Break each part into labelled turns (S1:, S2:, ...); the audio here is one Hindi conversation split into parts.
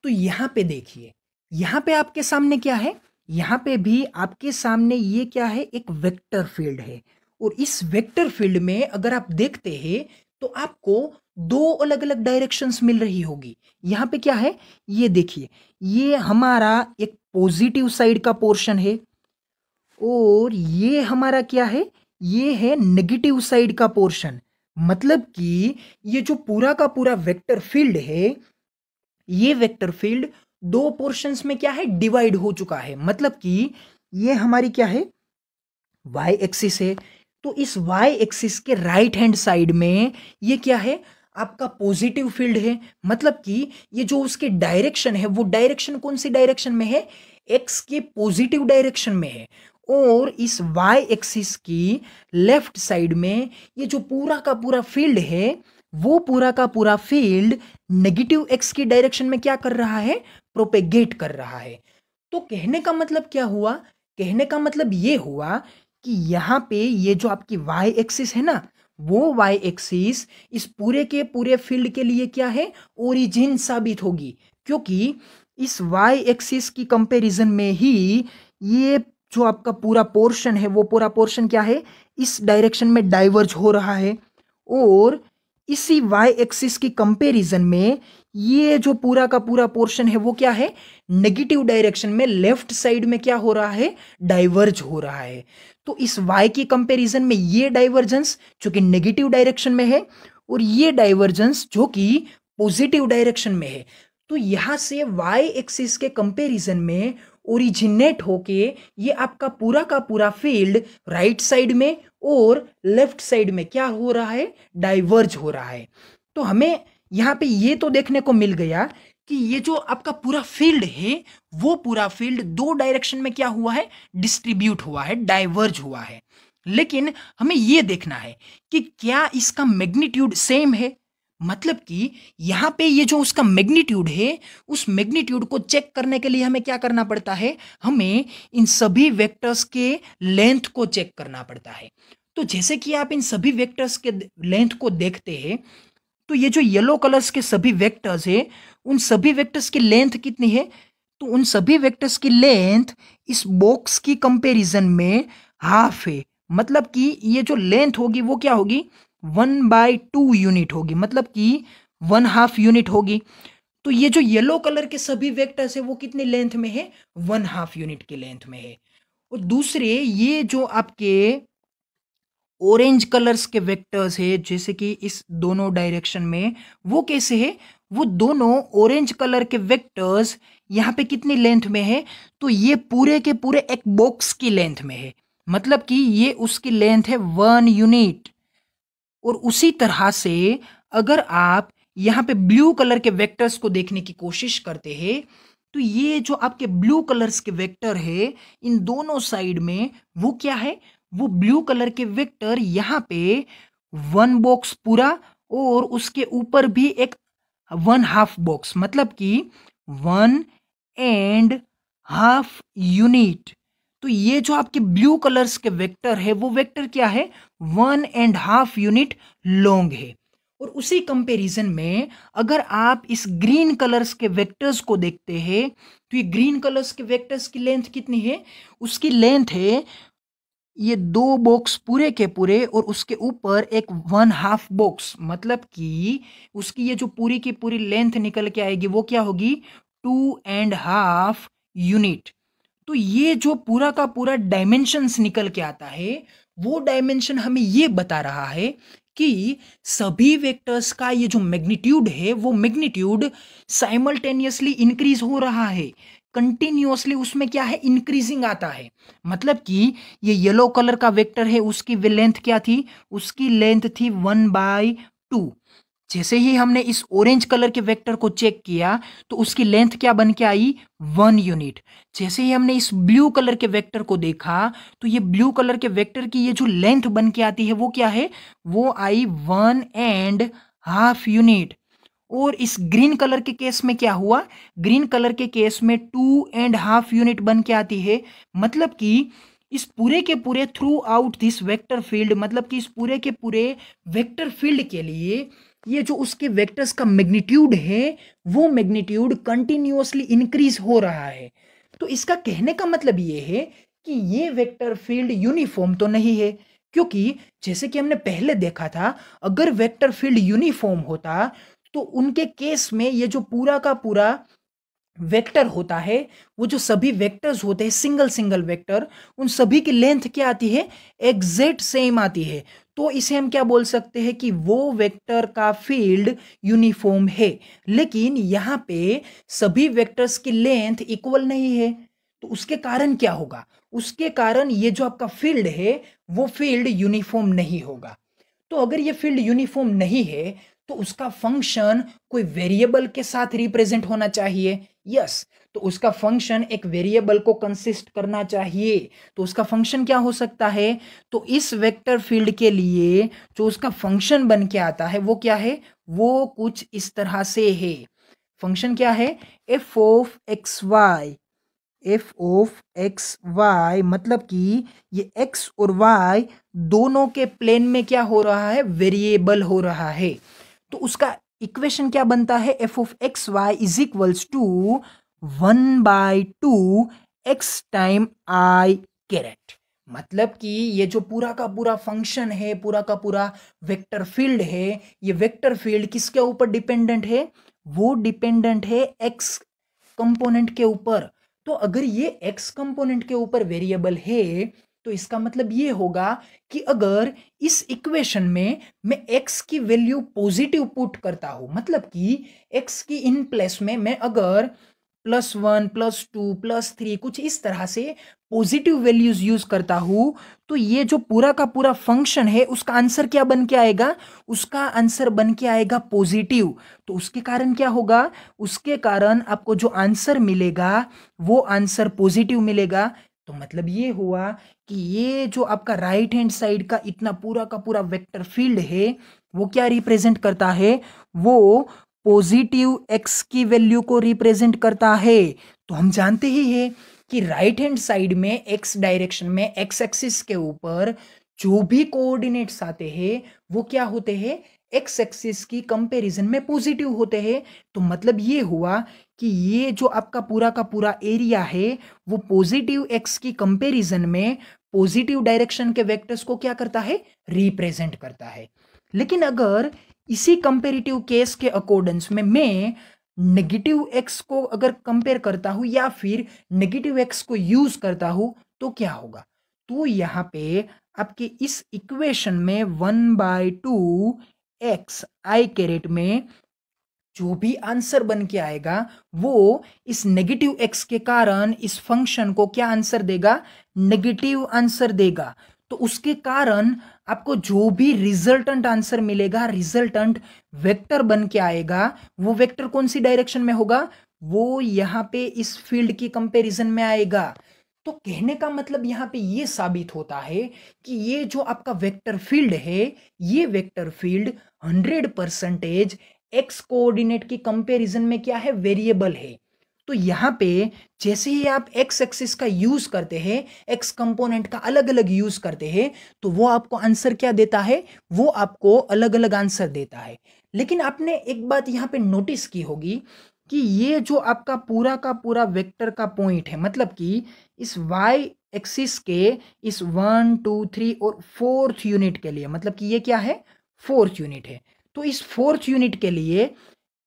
S1: तो यहाँ पे देखिए, यहाँ पे आपके सामने क्या है, यहाँ पे भी आपके सामने ये क्या है, एक वेक्टर फील्ड है। और इस वेक्टर फील्ड में अगर आप देखते हैं तो आपको दो अलग अलग डायरेक्शंस मिल रही होगी। यहाँ पे क्या है, ये देखिए, ये हमारा एक पॉजिटिव साइड का पोर्शन है और ये हमारा क्या है, ये है नेगेटिव साइड का पोर्शन। मतलब कि ये जो पूरा का पूरा वेक्टर फील्ड है, ये वेक्टर फील्ड दो पोर्शंस में क्या है, डिवाइड हो चुका है। मतलब कि ये हमारी क्या है, वाई एक्सिस है। तो इस वाई एक्सिस के राइट हैंड साइड में ये क्या है, आपका पॉजिटिव फील्ड है। मतलब कि ये जो उसके डायरेक्शन है, वो डायरेक्शन कौन सी डायरेक्शन में है, एक्स के पॉजिटिव डायरेक्शन में है। और इस वाई एक्सिस की लेफ्ट साइड में ये जो पूरा का पूरा फील्ड है, वो पूरा का पूरा फील्ड नेगेटिव एक्स की डायरेक्शन में क्या कर रहा है, प्रोपेगेट कर रहा है। तो कहने का मतलब क्या हुआ, कहने का मतलब ये हुआ कि यहाँ पे ये जो आपकी वाई एक्सिस है ना, वो वाई एक्सिस इस पूरे के पूरे फील्ड के लिए क्या है, ओरिजिन साबित होगी। क्योंकि इस वाई एक्सिस की कंपैरिजन में ही ये जो आपका पूरा पोर्शन है, वो पूरा पोर्शन क्या है, इस डायरेक्शन में डाइवर्ज हो रहा है। और इसी वाई एक्सिस की कंपैरिजन में ये जो पूरा का पूरा पोर्शन है, वो क्या है, नेगेटिव डायरेक्शन में लेफ्ट साइड में क्या हो रहा है, डाइवर्ज हो रहा है। तो इस y की कंपैरिजन में ये डाइवर्जेंस जो कि नेगेटिव डायरेक्शन में है और ये डाइवर्जेंस जो कि पॉजिटिव डायरेक्शन में है। तो यहां से y एक्सिस के कंपैरिजन में ओरिजिनेट होके ये आपका पूरा का पूरा फील्ड राइट साइड में और लेफ्ट साइड में क्या हो रहा है, डाइवर्ज हो रहा है। तो हमें यहाँ पे ये तो देखने को मिल गया कि ये जो आपका पूरा फील्ड है, वो पूरा फील्ड दो डायरेक्शन में क्या हुआ है, डिस्ट्रीब्यूट हुआ है, डाइवर्ज हुआ है। लेकिन हमें ये देखना है कि क्या इसका मैग्नीट्यूड सेम है। मतलब कि यहाँ पे ये जो उसका मैग्नीट्यूड है, उस मैग्नीट्यूड को चेक करने के लिए हमें क्या करना पड़ता है, हमें इन सभी वेक्टर्स के लेंथ को चेक करना पड़ता है। तो जैसे कि आप इन सभी वेक्टर्स के लेंथ को देखते हैं, तो ये जो येलो कलर्स के सभी वेक्टर्स है, उन सभी वेक्टर्स की लेंथ कितनी है, तो उन सभी वेक्टर्स की लेंथ इस बॉक्स की कंपैरिजन में हाफ है। मतलब कि ये जो लेंथ होगी वो क्या होगी, 1/2 यूनिट होगी। मतलब कि 1/2 यूनिट होगी। तो ये जो येलो कलर के सभी वेक्टर्स है, वो कितने लेंथ में है, 1/2 यूनिट के लेंथ में है। और दूसरे ये जो आपके ऑरेंज कलर्स के वेक्टर्स है, जैसे कि इस दोनों डायरेक्शन में, वो कैसे है, वो दोनों ऑरेंज कलर के वेक्टर्स यहाँ पे कितनी लेंथ में है, तो ये पूरे के पूरे एक बॉक्स की लेंथ में है। मतलब कि ये उसकी लेंथ है 1 यूनिट। और उसी तरह से अगर आप यहाँ पे ब्लू कलर के वेक्टर्स को देखने की कोशिश करते हैं, तो ये जो आपके ब्लू कलर्स के वेक्टर है, इन दोनों साइड में वो क्या है, वो ब्लू कलर के वेक्टर यहाँ पे 1 बॉक्स पूरा और उसके ऊपर भी एक 1/2 बॉक्स। मतलब कि 1.5 यूनिट। तो ये जो आपके ब्लू कलर्स के वेक्टर है, वो वेक्टर क्या है, 1.5 यूनिट लॉन्ग है। और उसी कंपैरिजन में अगर आप इस ग्रीन कलर्स के वेक्टर्स को देखते हैं, तो ये ग्रीन कलर्स के वेक्टर्स की लेंथ कितनी है, उसकी लेंथ है ये 2 बॉक्स पूरे के पूरे और उसके ऊपर एक 1/2 बॉक्स। मतलब कि उसकी ये जो पूरी की पूरी लेंथ निकल के आएगी, वो क्या होगी, 2.5 यूनिट। तो ये जो पूरा का पूरा डायमेंशंस निकल के आता है, वो डायमेंशन हमें ये बता रहा है कि सभी वेक्टर्स का ये जो मैग्नीट्यूड है, वो मैग्नीट्यूड साइमल्टेनियसली इंक्रीज हो रहा है, कंटिन्यूअसली उसमें क्या है, इंक्रीजिंग आता है। मतलब कि ये येलो कलर का वेक्टर है, उसकी लेंथ क्या थी, उसकी लेंथ थी 1/2। जैसे ही हमने इस ऑरेंज कलर के वेक्टर को चेक किया, तो उसकी लेंथ क्या बन के आई, 1 यूनिट। जैसे ही हमने इस ब्लू कलर के वेक्टर को देखा, तो ये ब्लू कलर के वेक्टर की ये जो लेंथ बन के आती है, वो क्या है, वो आई 1.5 यूनिट। और इस ग्रीन कलर के केस में क्या हुआ, ग्रीन कलर के केस में 2.5 यूनिट बन के आती है। मतलब कि इस पूरे के पूरे through out this vector field, मतलब कि इस पूरे के पूरे वेक्टर फील्ड के लिए ये जो उसके वेक्टर्स का मैग्नीट्यूड है वो मैग्नीट्यूड कंटिन्यूअसली इंक्रीज हो रहा है। तो इसका कहने का मतलब ये है कि ये वेक्टर फील्ड यूनिफॉर्म तो नहीं है, क्योंकि जैसे कि हमने पहले देखा था, अगर वेक्टर फील्ड यूनिफॉर्म होता तो उनके केस में ये जो पूरा का पूरा वेक्टर होता है, वो जो सभी वेक्टर्स होते हैं सिंगल सिंगल वेक्टर, उन सभी की लेंथ क्या आती है, एग्जैक्ट सेम आती है। तो इसे हम क्या बोल सकते हैं कि वो वेक्टर का फील्ड यूनिफॉर्म है। लेकिन यहाँ पे सभी वेक्टर्स की लेंथ इक्वल नहीं है, तो उसके कारण क्या होगा, उसके कारण ये जो आपका फील्ड है वो फील्ड यूनिफॉर्म नहीं होगा। तो अगर ये फील्ड यूनिफॉर्म नहीं है तो उसका फंक्शन कोई वेरिएबल के साथ रिप्रेजेंट होना चाहिए। यस, तो उसका फंक्शन एक वेरिएबल को कंसिस्ट करना चाहिए। तो उसका फंक्शन क्या हो सकता है, तो इस वेक्टर फील्ड के लिए जो उसका फंक्शन बन के आता है वो क्या है, वो कुछ इस तरह से है। फंक्शन क्या है, F of X Y. F of X Y मतलब कि ये एक्स और वाई दोनों के प्लेन में क्या हो रहा है, वेरिएबल हो रहा है। तो उसका इक्वेशन क्या बनता है, F of X Y is equals to 1/2 X time I caret. मतलब कि ये जो पूरा का पूरा फंक्शन है, पूरा का पूरा वेक्टर फील्ड है, ये वेक्टर फील्ड किसके ऊपर डिपेंडेंट है, वो डिपेंडेंट है एक्स कंपोनेंट के ऊपर। तो अगर ये एक्स कंपोनेंट के ऊपर वेरिएबल है तो इसका मतलब ये होगा कि अगर इस इक्वेशन में मैं x की वैल्यू पॉजिटिव पुट करता हूं, मतलब कि x की इन प्लेस में मैं अगर +1 +2 +3 कुछ इस तरह से पॉजिटिव वैल्यूज यूज करता हूं, तो ये जो पूरा का पूरा फंक्शन है उसका आंसर क्या बन के आएगा, उसका आंसर बन के आएगा पॉजिटिव। तो उसके कारण क्या होगा, उसके कारण आपको जो आंसर मिलेगा वो आंसर पॉजिटिव मिलेगा। तो मतलब ये हुआ कि ये जो आपका राइट हैंड साइड का इतना पूरा का पूरा वेक्टर फील्ड है वो क्या रिप्रेजेंट करता है, वो पॉजिटिव एक्स की वैल्यू को रिप्रेजेंट करता है। तो हम जानते ही है कि राइट हैंड साइड में एक्स डायरेक्शन में एक्स एक्सिस के ऊपर जो भी कोऑर्डिनेट्स आते हैं वो क्या होते हैं, एक्स एक्सिस की कंपैरिजन में पॉजिटिव होते हैं। तो मतलब ये हुआ कि ये जो आपका पूरा का पूरा एरिया है वो पॉजिटिव एक्स की कंपैरिजन में पॉजिटिव डायरेक्शन के वेक्टर्स को क्या करता है, रिप्रेजेंट करता है। लेकिन अगर इसी कंपेरेटिव केस के अकॉर्डेंस में मैं नेगेटिव एक्स को अगर कंपेयर करता हूं या फिर नेगेटिव एक्स को यूज करता हूं तो क्या होगा, तो यहां पे आपके इस इक्वेशन में 1/2 एक्स आई कैरेट में जो भी आंसर बन के आएगा वो इस नेगेटिव एक्स के कारण इस फंक्शन को क्या आंसर देगा, नेगेटिव आंसर देगा। तो उसके कारण आपको जो भी रिजल्टेंट आंसर मिलेगा, रिजल्टेंट वेक्टर बन के आएगा, वो वेक्टर कौन सी डायरेक्शन में होगा, वो यहां पे इस फील्ड की कंपैरिजन में आएगा। तो कहने का मतलब यहां पे ये साबित होता है कि ये जो आपका वेक्टर फील्ड है, ये वेक्टर फील्ड 100% एक्स कोऑर्डिनेट की कंपैरिजन में क्या है, वेरिएबल है। तो यहां पे जैसे ही आप एक्स एक्सिस का यूज करते हैं, एक्स कंपोनेंट का अलग अलग यूज करते हैं, तो वो आपको आंसर क्या देता है, वो आपको अलग अलग आंसर देता है। लेकिन आपने एक बात यहां पे नोटिस की होगी कि ये जो आपका पूरा का पूरा वेक्टर का पॉइंट है, मतलब कि इस वाई एक्सिस के इस 1 2 3 और 4th यूनिट के लिए, मतलब कि ये क्या है, 4th यूनिट है। तो इस 4th यूनिट के लिए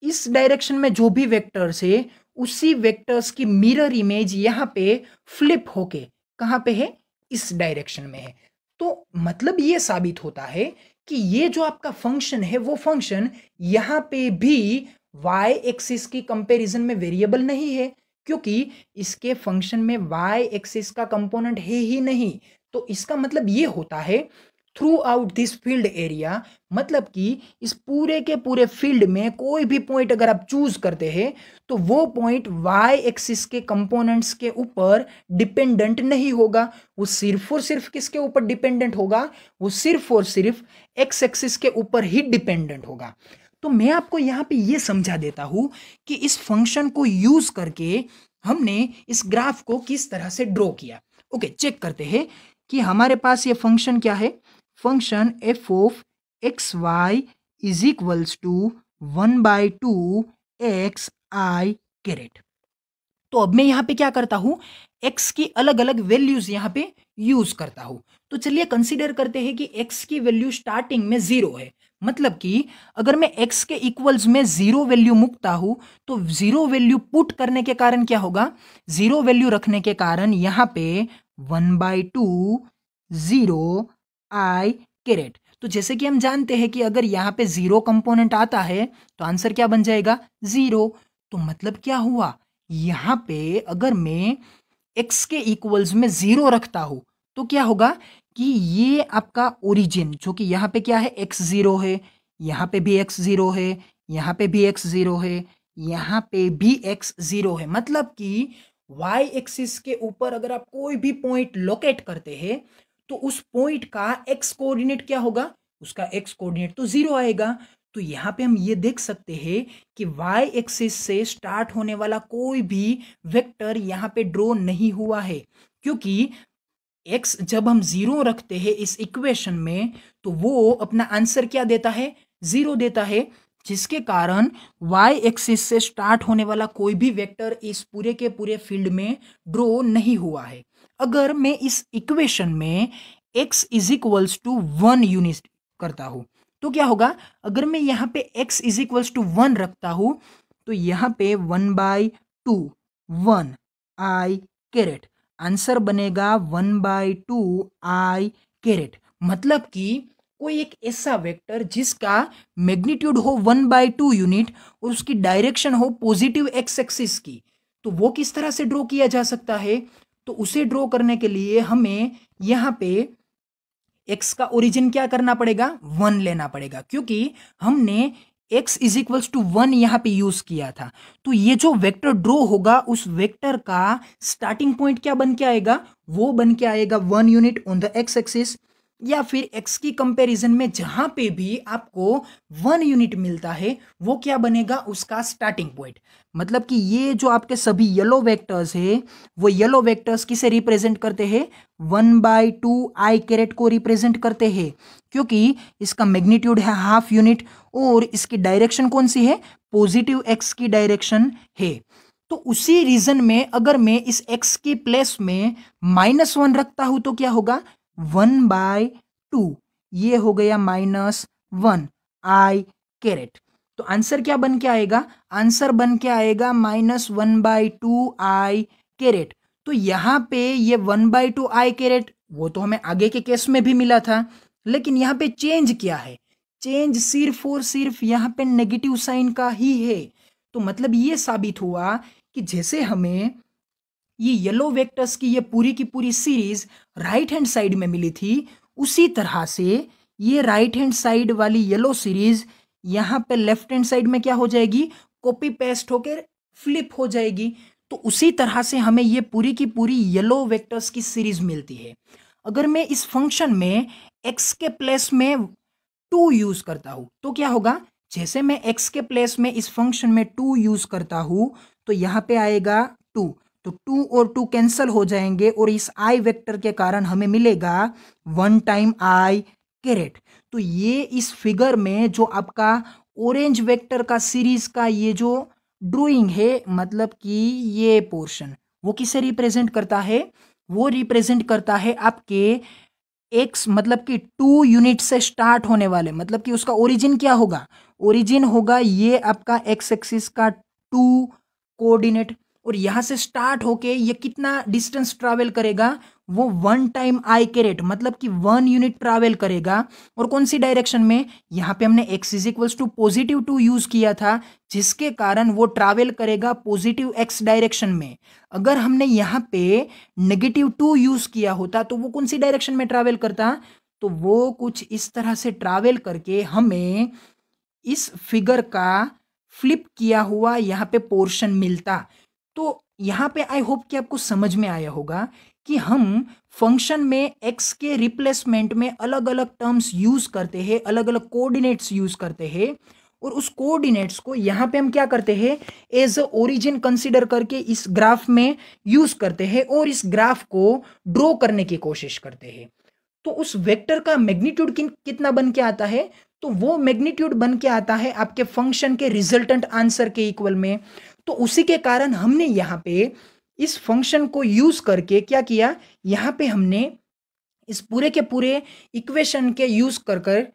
S1: इस डायरेक्शन में जो भी वेक्टर्स है उसी वेक्टर्स की मिरर इमेज यहां पे फ्लिप होके कहां पे है, इस डायरेक्शन में है। तो मतलब ये साबित होता है कि ये जो आपका फंक्शन है वो फंक्शन यहां पे भी y एक्सिस की कंपैरिजन में वेरिएबल नहीं है, क्योंकि इसके फंक्शन में y एक्सिस का कंपोनेंट है ही नहीं। तो इसका मतलब ये होता है through out this field area, मतलब कि इस पूरे के पूरे फील्ड में कोई भी पॉइंट अगर आप चूज करते हैं तो वो पॉइंट y एक्सिस के कंपोनेंट्स के ऊपर डिपेंडेंट नहीं होगा, वो सिर्फ और सिर्फ किसके ऊपर डिपेंडेंट होगा, वो सिर्फ और सिर्फ x एक्सिस के ऊपर ही डिपेंडेंट होगा। तो मैं आपको यहां पे ये समझा देता हूं कि इस फंक्शन को यूज करके हमने इस ग्राफ को किस तरह से ड्रॉ किया। ओके, चेक करते हैं कि हमारे पास ये फंक्शन क्या है, function F of X Y is equals to 1/2 X I caret. तो अब मैं यहाँ पे क्या करता हूँ, x की अलग अलग वैल्यूज यहाँ पे यूज करता हूँ। तो चलिए कंसीडर करते हैं कि x की वैल्यू स्टार्टिंग में 0 है, मतलब कि अगर मैं x के इक्वल्स में 0 वैल्यू मुकता हूँ तो 0 वैल्यू पुट करने के कारण क्या होगा, 0 वैल्यू रखने के कारण यहाँ पे 1/2 0 आई कैरेट। तो जैसे कि हम जानते हैं कि अगर यहाँ पे 0 कंपोनेंट आता है तो आंसर क्या बन जाएगा, 0। तो मतलब क्या हुआ, यहाँ पे अगर मैं x के इक्वल्स में 0 रखता हूं तो क्या होगा कि ये आपका ओरिजिन जो कि यहाँ पे क्या है, x0 है, यहाँ पे भी x0 है, यहाँ पे भी x0 है, यहाँ पे भी x0 है। मतलब कि y एक्सिस के ऊपर अगर आप कोई भी पॉइंट लोकेट करते हैं तो उस पॉइंट का x कोऑर्डिनेट क्या होगा, उसका x कोऑर्डिनेट तो 0 आएगा। तो यहाँ पे हम ये देख सकते हैं कि y एक्सिस से स्टार्ट होने वाला कोई भी वेक्टर यहाँ पे ड्रॉ नहीं हुआ है, क्योंकि x जब हम 0 रखते हैं इस इक्वेशन में तो वो अपना आंसर क्या देता है, 0 देता है, जिसके कारण y एक्सिस से स्टार्ट होने वाला कोई भी वेक्टर इस पूरे के पूरे फील्ड में ड्रॉ नहीं हुआ है। अगर मैं इस इक्वेशन में x is equals to 1 unit करता हूं तो क्या होगा, अगर मैं यहाँ पे x इज इक्वल्स टू 1 रखता हूं तो यहाँ पे 1/2 1 आई कैरेट, आंसर बनेगा 1/2 आई कैरेट। मतलब कि कोई एक ऐसा वेक्टर जिसका मैग्नीट्यूड हो 1/2 यूनिट और उसकी डायरेक्शन हो पॉजिटिव एक्स एक्सिस की, तो वो किस तरह से ड्रॉ किया जा सकता है। तो उसे ड्रॉ करने के लिए हमें यहाँ पे x का ओरिजिन क्या करना पड़ेगा, 1 लेना पड़ेगा, क्योंकि हमने x इज इक्वल्स टू 1 यहाँ पे यूज किया था। तो ये जो वेक्टर ड्रॉ होगा उस वेक्टर का स्टार्टिंग पॉइंट क्या बन के आएगा, वो बन के आएगा 1 unit on the x axis, या फिर x की कंपैरिजन में जहां पे भी आपको 1 यूनिट मिलता है वो क्या बनेगा, उसका स्टार्टिंग पॉइंट। मतलब कि ये जो आपके सभी येलो वेक्टर्स है वो येलो वेक्टर्स किसे रिप्रेजेंट करते हैं, 1/2 आई कैरेट को रिप्रेजेंट करते हैं, क्योंकि इसका मैग्नीट्यूड है हाफ यूनिट और इसकी डायरेक्शन कौन सी है, पॉजिटिव एक्स की डायरेक्शन है। तो उसी रीजन में अगर मैं इस x के प्लेस में -1 रखता हूं तो क्या होगा, 1/2, ये हो गया -1 आई कैरेट। तो आंसर क्या बन के आएगा, आंसर बन के आएगा -1/2 आई कैरेट। तो यहां पे ये 1/2 आई कैरेट वो तो हमें आगे के केस में भी मिला था, लेकिन यहां पे चेंज क्या है, चेंज सिर्फ और सिर्फ यहां पे नेगेटिव साइन का ही है। तो मतलब ये साबित हुआ कि जैसे हमें ये येलो वेक्टर्स की ये पूरी की पूरी सीरीज राइट हैंड साइड में मिली थी, उसी तरह से ये राइट हैंड साइड वाली येलो सीरीज यहाँ पे लेफ्ट हैंड साइड में क्या हो जाएगी, कॉपी पेस्ट होकर फ्लिप हो जाएगी। तो उसी तरह से हमें ये पूरी की पूरी येलो वेक्टर्स की सीरीज मिलती है। अगर मैं इस फंक्शन में x के प्लेस में 2 यूज करता हूं तो क्या होगा, जैसे मैं x के प्लेस में इस फंक्शन में 2 यूज करता हूं तो यहाँ पे आएगा 2, तो 2 और 2 कैंसल हो जाएंगे और इस आई वेक्टर के कारण हमें मिलेगा 1 टाइम आई कैरेट। तो ये इस फिगर में जो आपका ऑरेंज वेक्टर का सीरीज का ये जो ड्राइंग है, मतलब कि ये पोर्शन वो किसे रिप्रेजेंट करता है, वो रिप्रेजेंट करता है आपके एक्स, मतलब कि 2 यूनिट से स्टार्ट होने वाले, मतलब कि उसका ओरिजिन क्या होगा, ओरिजिन होगा ये आपका एक्स एक्सिस का 2 कोऑर्डिनेट, और यहां से स्टार्ट होके ये कितना डिस्टेंस ट्रैवल करेगा, वो 1 टाइम आई कैरेट, मतलब कि 1 यूनिट ट्रैवल करेगा। और कौन सी डायरेक्शन में, यहाँ पे हमने x is equals to +2 use किया था, जिसके कारण वो ट्रैवल करेगा पॉजिटिव x डायरेक्शन में। अगर हमने यहाँ पे -2 यूज किया होता तो वो कौन सी डायरेक्शन में ट्रैवल करता, तो वो कुछ इस तरह से ट्रैवल करके हमें इस फिगर का फ्लिप किया हुआ यहाँ पे पोर्शन मिलता। तो यहाँ पे आई होप कि आपको समझ में आया होगा कि हम फंक्शन में x के रिप्लेसमेंट में अलग अलग टर्म्स यूज करते हैं, अलग अलग कोऑर्डिनेट्स यूज करते हैं, और उस कोऑर्डिनेट्स को यहाँ पे हम क्या करते हैं, एज अ ओरिजिन कंसीडर करके इस ग्राफ में यूज करते हैं और इस ग्राफ को ड्रॉ करने की कोशिश करते हैं। तो उस वेक्टर का मैग्नीट्यूड कितना बन के आता है, तो वो मैग्नीट्यूड बन के आता है आपके फंक्शन के रिजल्टेंट आंसर के इक्वल में। तो उसी के कारण हमने यहाँ पे इस फंक्शन को यूज करके क्या किया, यहाँ पे हमने इस पूरे के पूरे इक्वेशन के यूज कर कर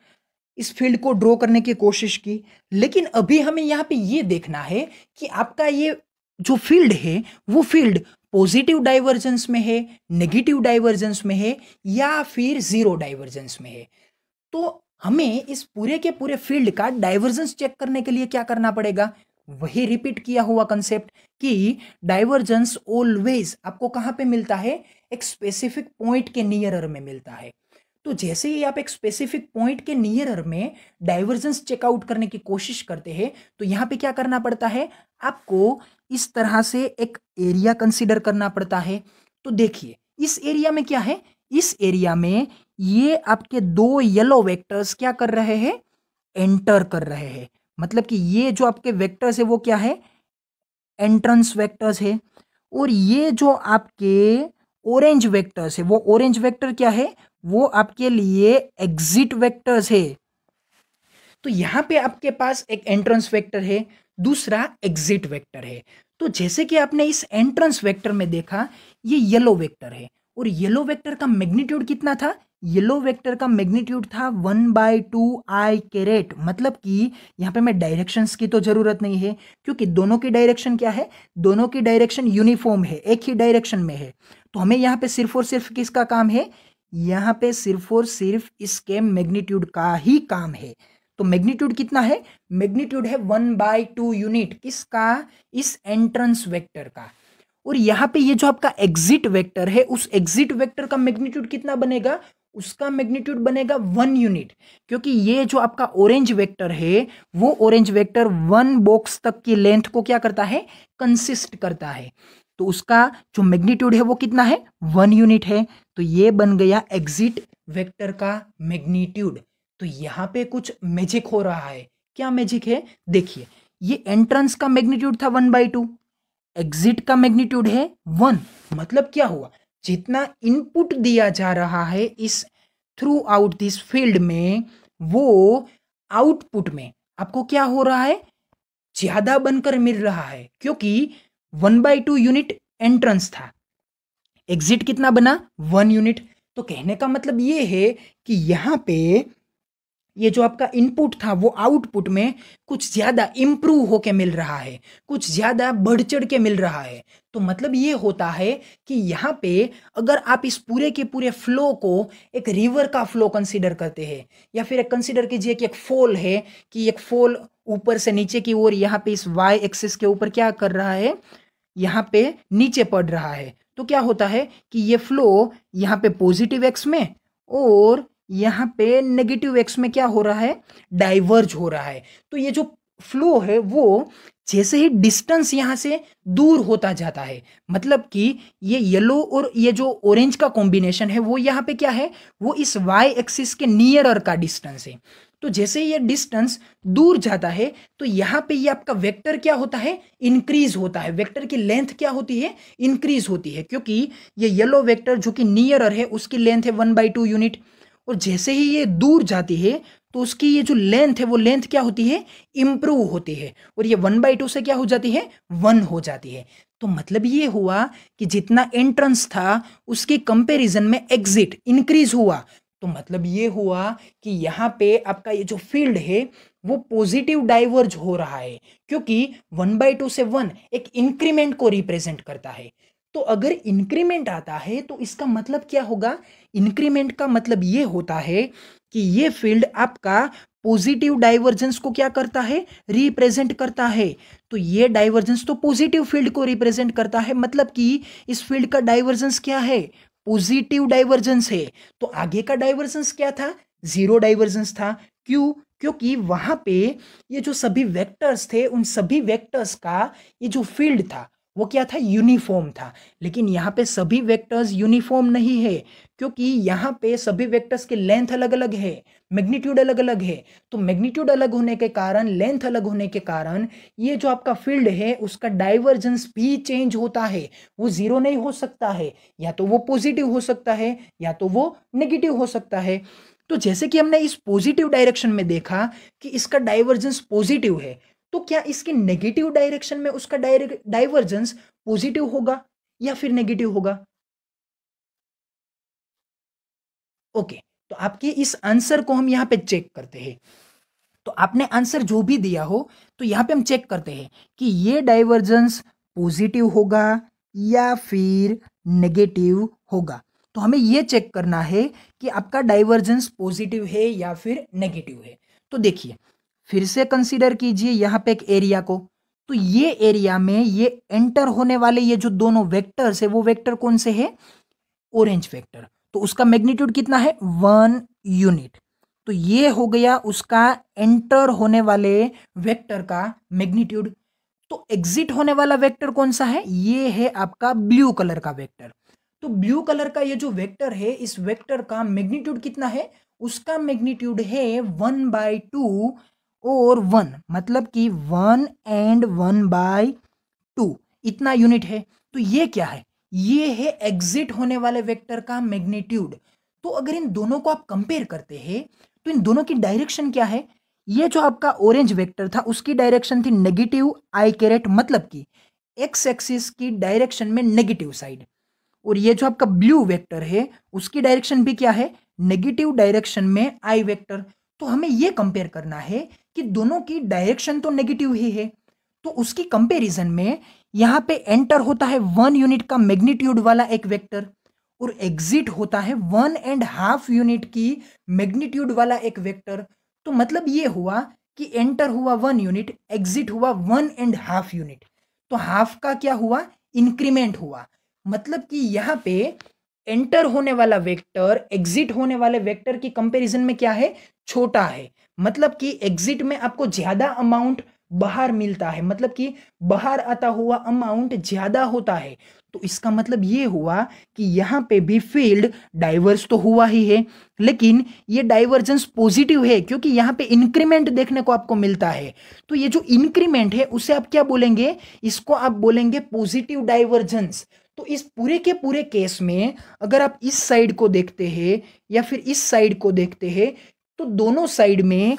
S1: इस फील्ड को ड्रॉ करने की कोशिश की। लेकिन अभी हमें यहाँ पे ये देखना है कि आपका ये जो फील्ड है वो फील्ड पॉजिटिव डाइवर्जेंस में है, नेगेटिव डाइवर्जेंस में है, या फिर जीरो डाइवर्जेंस में है। तो हमें इस पूरे के पूरे फील्ड का डाइवर्जेंस चेक करने के लिए क्या करना पड़ेगा, वही रिपीट किया हुआ कंसेप्ट कि डाइवर्जेंस ऑलवेज आपको कहां पे मिलता है, एक स्पेसिफिक पॉइंट के नियरर में मिलता है। तो जैसे ही आप एक स्पेसिफिक पॉइंट के नियरर में डाइवर्जेंस चेकआउट करने की कोशिश करते हैं, तो यहां पे क्या करना पड़ता है, आपको इस तरह से एक एरिया कंसीडर करना पड़ता है। तो देखिए इस एरिया में क्या है, इस एरिया में ये आपके दो येलो वेक्टर्स क्या कर रहे हैं, एंटर कर रहे हैं। मतलब कि ये जो आपके वेक्टर्स है वो क्या है, एंट्रेंस वेक्टर्स है। और ये जो आपके ऑरेंज वेक्टर्स है, वो ऑरेंज वेक्टर क्या है, वो आपके लिए एग्जिट वेक्टर्स है। तो यहां पे आपके पास एक एंट्रेंस वेक्टर है, दूसरा एग्जिट वेक्टर है। तो जैसे कि आपने इस एंट्रेंस वेक्टर में देखा, ये येलो वेक्टर है, और येलो वेक्टर का मैग्नीट्यूड कितना था, येलो वेक्टर का मैग्नीट्यूड था 1/2 i कैरेट। मतलब कि यहां पे मैं डायरेक्शंस की तो जरूरत नहीं है, क्योंकि दोनों की डायरेक्शन क्या है, दोनों की डायरेक्शन यूनिफॉर्म है, एक ही डायरेक्शन में है। तो हमें यहाँ पे सिर्फ और सिर्फ किसका काम है, यहाँ पे सिर्फ और सिर्फ इसके मैग्नीट्यूड का ही काम है। तो मैग्नीट्यूड कितना है, मैग्नीट्यूड है 1/2 यूनिट, किसका, इस एंट्रेंस वेक्टर का। और यहाँ पे ये जो आपका एग्जिट वेक्टर है, उस एग्जिट वेक्टर का मैग्नीट्यूड कितना बनेगा, उसका मैग्नीट्यूड बनेगा 1 यूनिट, क्योंकि ये जो आपका ऑरेंज वेक्टर है, वो ऑरेंज वेक्टर 1 बॉक्स तक की लेंथ को क्या करता है, कंसिस्ट करता है। तो उसका जो मैग्नीट्यूड है वो कितना है, 1 यूनिट है। तो ये बन गया एग्जिट वेक्टर का मैग्नीट्यूड। तो यहाँ पे कुछ मैजिक हो रहा है। क्या मैजिक है, देखिए ये एंट्रेंस का मैग्नीट्यूड था 1/2, एग्जिट का मैग्नीट्यूड है 1। मतलब क्या हुआ, जितना इनपुट दिया जा रहा है इस थ्रू आउट दिस फील्ड में, वो आउटपुट में आपको क्या हो रहा है, ज्यादा बनकर मिल रहा है। क्योंकि 1/2 यूनिट एंट्रेंस था, एग्जिट कितना बना, 1 यूनिट। तो कहने का मतलब ये है कि यहां पे ये जो आपका इनपुट था वो आउटपुट में कुछ ज्यादा इंप्रूव होके मिल रहा है, कुछ ज्यादा बढ़ चढ़ के मिल रहा है। तो मतलब ये होता है कि यहाँ पे अगर आप इस पूरे के पूरे फ्लो को एक रिवर का फ्लो कंसीडर करते हैं, या फिर एक कंसीडर कीजिए कि एक फॉल है, कि एक फॉल ऊपर से नीचे की ओर यहाँ पे इस वाई एक्सिस के ऊपर क्या कर रहा है, यहाँ पे नीचे पड़ रहा है। तो क्या होता है कि ये फ्लो यहाँ पे पॉजिटिव एक्स में और यहाँ पे नेगेटिव एक्स में क्या हो रहा है, डाइवर्ज हो रहा है। तो ये जो फ्लो है वो जैसे ही डिस्टेंस यहाँ से दूर होता जाता है, मतलब कि ये येलो और ये जो ऑरेंज का कॉम्बिनेशन है वो यहाँ पे क्या है, वो इस वाई एक्सिस के नियरर का डिस्टेंस है। तो जैसे ये डिस्टेंस दूर जाता है, तो यहाँ पे ये आपका वेक्टर क्या होता है, इंक्रीज होता है। वेक्टर की लेंथ क्या होती है, इंक्रीज होती है, क्योंकि ये येलो वेक्टर जो कि नियरर है उसकी लेंथ है 1/2 यूनिट। और जैसे ही ये दूर जाती है तो उसकी ये जो लेंथ है वो लेंथ क्या होती है, इंप्रूव होती है, और ये 1/2 से क्या हो जाती है, 1 हो जाती है। तो मतलब ये हुआ कि जितना एंट्रेंस था उसके कंपैरिजन में एग्जिट इंक्रीज हुआ। तो मतलब ये हुआ कि यहाँ पे आपका ये जो फील्ड है वो पॉजिटिव डाइवर्ज हो रहा है, क्योंकि 1/2 से 1 एक इंक्रीमेंट को रिप्रेजेंट करता है। तो अगर इंक्रीमेंट आता है तो इसका मतलब क्या होगा, इंक्रीमेंट का मतलब ये होता है कि ये फील्ड आपका पॉजिटिव डाइवर्जेंस को क्या करता है, रिप्रेजेंट करता है। तो ये डाइवर्जेंस तो पॉजिटिव फील्ड को रिप्रेजेंट करता है, मतलब कि इस फील्ड का डाइवर्जेंस क्या है, पॉजिटिव डाइवर्जेंस है। तो आगे का डाइवर्जेंस क्या था, जीरो डाइवर्जेंस था। क्यों, क्योंकि वहां पे ये जो सभी वेक्टर्स थे उन सभी वेक्टर्स का ये जो फील्ड था वो क्या था, यूनिफॉर्म था। लेकिन यहाँ पे सभी वेक्टर्स यूनिफॉर्म नहीं है, क्योंकि यहाँ पे सभी वेक्टर्स की लेंथ अलग अलग है, मैग्नीट्यूड अलग अलग है। तो मैग्नीट्यूड अलग होने के कारण, लेंथ अलग होने के कारण, ये जो आपका फील्ड है उसका डाइवर्जेंस भी चेंज होता है। वो जीरो नहीं हो सकता है, या तो वो पॉजिटिव हो सकता है या तो वो नेगेटिव हो सकता है। तो जैसे कि हमने इस पॉजिटिव डायरेक्शन में देखा कि इसका डाइवर्जेंस पॉजिटिव है, तो क्या इसके नेगेटिव डायरेक्शन में उसका डाइवर्जेंस पॉजिटिव होगा या फिर नेगेटिव होगा? ओके, तो आपके इस आंसर को हम यहाँ पे चेक करते हैं। तो आपने आंसर जो भी दिया हो, तो यहाँ पे हम चेक करते हैं कि ये डाइवर्जेंस पॉजिटिव होगा या फिर नेगेटिव होगा। तो हमें ये चेक करना है कि आपका डाइवर्जेंस पॉजिटिव है या फिर नेगेटिव है। तो देखिए, फिर से कंसीडर कीजिए यहाँ पे एक एरिया को। तो ये एरिया में ये एंटर होने वाले ये जो दोनों वेक्टर्स है, वो वेक्टर कौन से है? Orange vector. तो उसका मैग्नीट्यूड कितना है? 1 यूनिट। तो ये हो गया उसका एंटर होने वाले वेक्टर का मैग्नीट्यूड। तो एग्जिट होने वाला वेक्टर कौन सा है? ये है आपका ब्लू कलर का वेक्टर। तो ब्लू कलर का ये जो वेक्टर है, इस वेक्टर का मैग्नीट्यूड कितना है? उसका मैग्नीट्यूड है 1/2 और 1, मतलब कि 1 और 1/2, इतना यूनिट है। तो ये क्या है? ये है एग्जिट होने वाले वेक्टर का मैग्नीट्यूड। तो अगर इन दोनों को आप कंपेयर करते हैं, तो इन दोनों की डायरेक्शन क्या है? ये जो आपका ऑरेंज वेक्टर था उसकी डायरेक्शन थी नेगेटिव आई कैरेट, मतलब कि एक्स एक्सिस की डायरेक्शन में नेगेटिव साइड। और ये जो आपका ब्लू वेक्टर है उसकी डायरेक्शन भी क्या है? नेगेटिव डायरेक्शन में आई वेक्टर। तो हमें ये कंपेयर करना है कि दोनों की डायरेक्शन तो नेगेटिव ही है। तो उसकी कंपैरिजन में यहाँ पे एंटर होता है 1 यूनिट का मैग्नीट्यूड वाला एक वेक्टर, और एग्जिट होता है 1.5 यूनिट की मैग्नीट्यूड वाला एक वेक्टर। तो मतलब ये हुआ कि एंटर हुआ 1 यूनिट, एग्जिट हुआ 1.5 यूनिट। तो हाफ का क्या हुआ? इंक्रीमेंट हुआ। मतलब कि यहाँ पे एंटर होने वाला वेक्टर एग्जिट होने वाले वेक्टर की कंपैरिजन में क्या है? छोटा है। मतलब कि एग्जिट में आपको ज्यादा अमाउंट बाहर मिलता है, मतलब कि बाहर आता हुआ अमाउंट ज्यादा होता है। तो इसका मतलब ये हुआ कि यहाँ पे भी फील्ड डाइवर्स तो हुआ ही है, लेकिन ये डाइवर्जेंस पॉजिटिव है, क्योंकि यहाँ पे इंक्रीमेंट देखने को आपको मिलता है। तो ये जो इंक्रीमेंट है उसे आप क्या बोलेंगे? इसको आप बोलेंगे पॉजिटिव डाइवर्जेंस। तो इस पूरे के पूरे केस में अगर आप इस साइड को देखते हैं या फिर इस साइड को देखते हैं, तो दोनों साइड में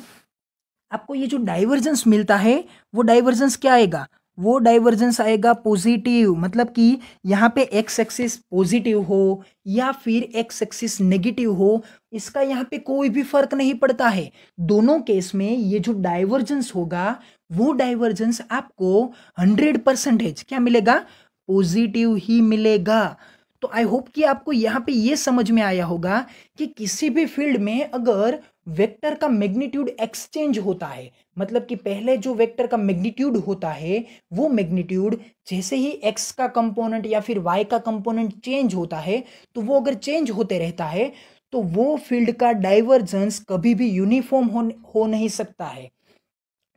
S1: आपको ये जो डाइवर्जेंस मिलता है, वो डाइवर्जेंस क्या आएगा? वो डाइवर्जेंस आएगा पॉजिटिव। मतलब कि यहाँ पे एक्स एक्सिस पॉजिटिव हो या फिर एक्स एक्सिस नेगेटिव हो, इसका यहाँ पे कोई भी फर्क नहीं पड़ता है। दोनों केस में ये जो डाइवर्जेंस होगा, वो डाइवर्जेंस आपको 100% क्या मिलेगा? पॉजिटिव ही मिलेगा। तो आई होप कि आपको यहाँ पे ये समझ में आया होगा कि किसी भी फील्ड में अगर वेक्टर का मैग्नीट्यूड एक्सचेंज होता है, मतलब कि पहले जो वेक्टर का मैग्नीट्यूड होता है, वो मैग्नीट्यूड जैसे ही एक्स का कंपोनेंट या फिर वाई का कंपोनेंट चेंज होता है, तो वो अगर चेंज होते रहता है, तो वो फील्ड का डाइवर्जेंस कभी भी यूनिफॉर्म हो नहीं सकता है।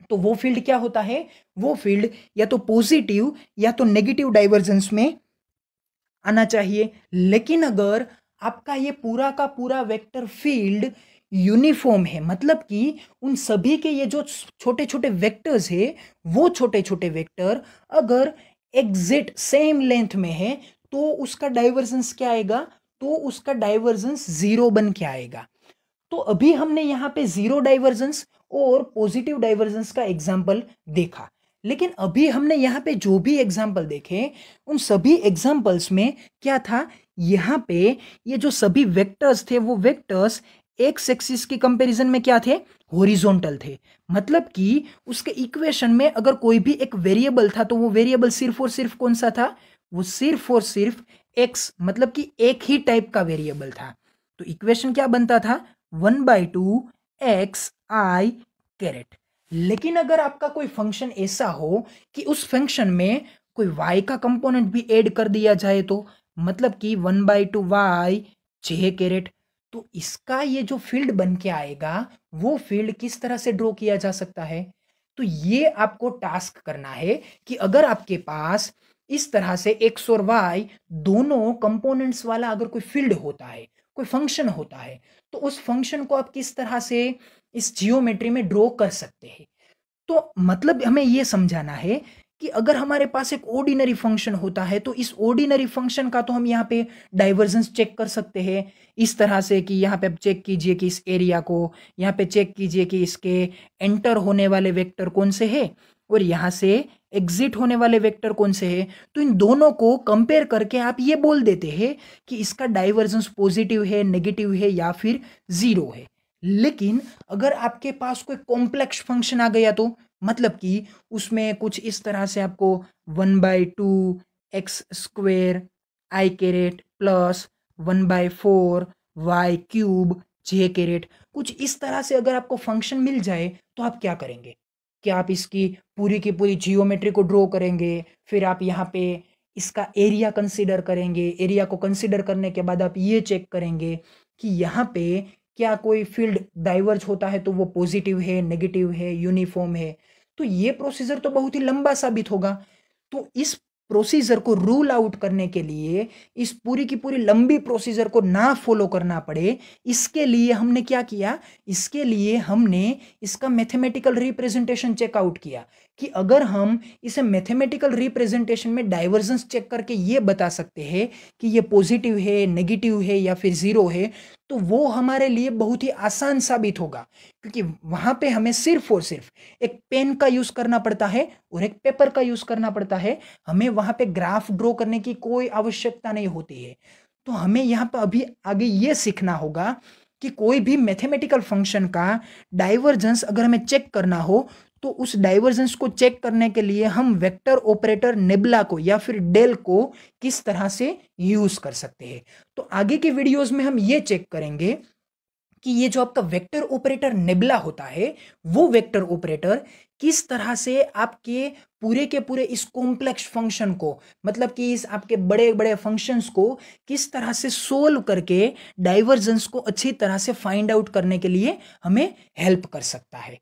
S1: तो वो फील्ड क्या होता है? वो फील्ड या तो पॉजिटिव या तो नेगेटिव डाइवर्जेंस में आना चाहिए। लेकिन अगर आपका ये पूरा का पूरा वेक्टर फील्ड यूनिफॉर्म है, मतलब कि उन सभी के ये जो छोटे छोटे वेक्टर्स है, वो छोटे छोटे वेक्टर अगर एग्जैक्ट सेम लेंथ में है, तो उसका डाइवर्जेंस क्या आएगा? तो उसका डाइवर्जेंस जीरो बन के आएगा। तो अभी हमने यहाँ पे जीरो डाइवर्जेंस और पॉजिटिव डाइवर्जेंस का एग्जाम्पल देखा। लेकिन अभी हमने यहाँ पे जो भी एग्जाम्पल देखे, उन सभी एग्जाम्पल्स में क्या था? यहाँ पे ये जो सभी वेक्टर्स थे, वो वेक्टर्स एक्स एक्सिस की कंपैरिजन में क्या थे? हॉरिजॉन्टल थे। मतलब कि उसके इक्वेशन में अगर कोई भी एक वेरिएबल था, तो वो वेरिएबल सिर्फ और सिर्फ कौन सा था? वो सिर्फ और सिर्फ एक्स, मतलब कि एक ही टाइप का वेरिएबल था। तो इक्वेशन क्या बनता था? 1/2 xi कैरेट। लेकिन अगर आपका कोई फंक्शन ऐसा हो कि उस फंक्शन में कोई y का कंपोनेंट भी ऐड कर दिया जाए, तो मतलब कि 1/2 y j कैरेट, तो इसका ये जो फील्ड बन के आएगा, वो फील्ड किस तरह से ड्रॉ किया जा सकता है? तो ये आपको टास्क करना है कि अगर आपके पास इस तरह से एक्स और वाई दोनों कंपोनेंट्स वाला अगर कोई फील्ड होता है, कोई फंक्शन होता है, तो उस फंक्शन को आप किस तरह से इस जियोमेट्री में ड्रॉ कर सकते हैं। तो मतलब हमें ये समझाना है कि अगर हमारे पास एक ऑर्डिनरी फंक्शन होता है तो इस ऑर्डिनरी फंक्शन का तो हम यहाँ पे डाइवर्जेंस चेक कर सकते हैं इस तरह से कि यहाँ पे आप चेक कीजिए कि इस एरिया को, यहाँ पे चेक कीजिए कि इसके एंटर होने वाले वेक्टर कौन से हैं और यहाँ से एग्जिट होने वाले वेक्टर कौन से हैं। तो इन दोनों को कंपेयर करके आप ये बोल देते हैं कि इसका डाइवर्जेंस पॉजिटिव है, नेगेटिव है या फिर जीरो है। लेकिन अगर आपके पास कोई कॉम्प्लेक्स फंक्शन आ गया तो मतलब कि उसमें कुछ इस तरह से आपको 1/2 x² i caret plus 1/4 y³ j caret, कुछ इस तरह से अगर आपको फंक्शन मिल जाए तो आप क्या करेंगे? क्या आप इसकी की पूरी जियोमेट्री को ड्रॉ करेंगे, फिर आप यहाँ पे इसका एरिया कंसीडर करेंगे, एरिया को कंसीडर करने के बाद आप ये चेक करेंगे कि यहाँ पे क्या कोई फील्ड डाइवर्ज होता है तो वो पॉजिटिव है, नेगेटिव है, यूनिफॉर्म है। तो ये प्रोसीजर तो बहुत ही लंबा साबित होगा। तो इस प्रोसीजर को रूल आउट करने के लिए, इस पूरी की पूरी लंबी प्रोसीजर को ना फॉलो करना पड़े, इसके लिए हमने क्या किया, इसके लिए हमने इसका मैथमेटिकल रिप्रेजेंटेशन चेकआउट किया कि अगर हम इसे मैथमेटिकल रिप्रेजेंटेशन में डाइवर्जेंस चेक करके ये बता सकते हैं कि ये पॉजिटिव है, नेगेटिव है या फिर जीरो है, तो वो हमारे लिए बहुत ही आसान साबित होगा। क्योंकि वहां पे हमें सिर्फ और सिर्फ एक पेन का यूज करना पड़ता है और एक पेपर का यूज करना पड़ता है। हमें वहां पे ग्राफ ड्रॉ करने की कोई आवश्यकता नहीं होती है। तो हमें यहाँ पर अभी आगे ये सीखना होगा कि कोई भी मैथमेटिकल फंक्शन का डाइवर्जेंस अगर हमें चेक करना हो तो उस डाइवर्जेंस को चेक करने के लिए हम वेक्टर ऑपरेटर नेबुला को या फिर डेल को किस तरह से यूज कर सकते हैं। तो आगे के वीडियोस में हम ये चेक करेंगे कि ये जो आपका वेक्टर ऑपरेटर नेबुला होता है, वो वेक्टर ऑपरेटर किस तरह से आपके पूरे के पूरे इस कॉम्प्लेक्स फंक्शन को, मतलब कि इस आपके बड़े बड़े फंक्शंस को किस तरह से सोल्व करके डाइवर्जेंस को अच्छी तरह से फाइंड आउट करने के लिए हमें हेल्प कर सकता है।